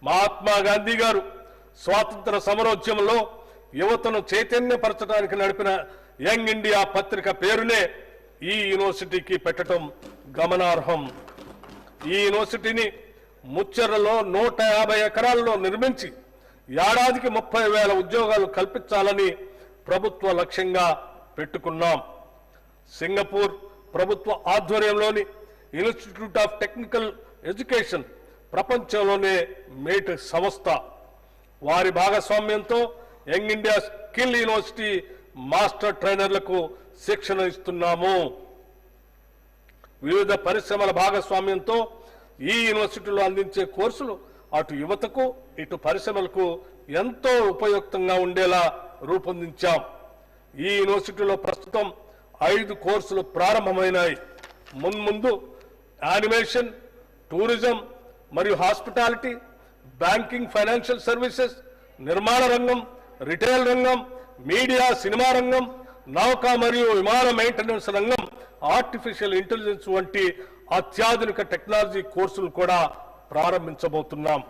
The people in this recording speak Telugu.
మహాత్మా గాంధీ గారు స్వాతంత్ర సమరోద్యమంలో యువతను చైతన్యపరచడానికి నడిపిన యంగ్ ఇండియా పత్రిక పేరునే ఈ యూనివర్సిటీకి పెట్టడం గమనార్హం. ఈ యూనివర్సిటీని ముచ్చెర్లలో 150 ఎకరాల్లో నిర్మించి ఏడాదికి 30,000 ఉద్యోగాలు కల్పించాలని ప్రభుత్వ లక్ష్యంగా పెట్టుకున్నాం. సింగపూర్ ప్రభుత్వ ఆధ్వర్యంలోని ఇన్స్టిట్యూట్ ఆఫ్ టెక్నికల్ ఎడ్యుకేషన్ ప్రపంచంలోనే మేట్ సంస్థ. వారి భాగస్వామ్యంతో Young India Skill University master ట్రైనర్లకు శిక్షణ ఇస్తున్నాము. వివిధ పరిశ్రమల భాగస్వామ్యంతో ఈ యూనివర్సిటీలో అందించే కోర్సులు అటు యువతకు ఇటు పరిశ్రమలకు ఎంతో ఉపయుక్తంగా ఉండేలా రూపొందించాం. ఈ యూనివర్సిటీలో ప్రస్తుతం 5 కోర్సులు ప్రారంభమైనాయి. మున్ముందు యానిమేషన్, టూరిజం మరియు హాస్పిటాలిటీ, బ్యాంకింగ్, ఫైనాన్షియల్ సర్వీసెస్, నిర్మాణ రంగం, రిటైల్ రంగం, మీడియా, సినిమా రంగం, నౌక మరియు విమాన మెయింటెనెన్స్ రంగం, ఆర్టిఫిషియల్ ఇంటెలిజెన్స్ వంటి అత్యాధునిక టెక్నాలజీ కోర్సులు కూడా ప్రారంభించబోతున్నాం.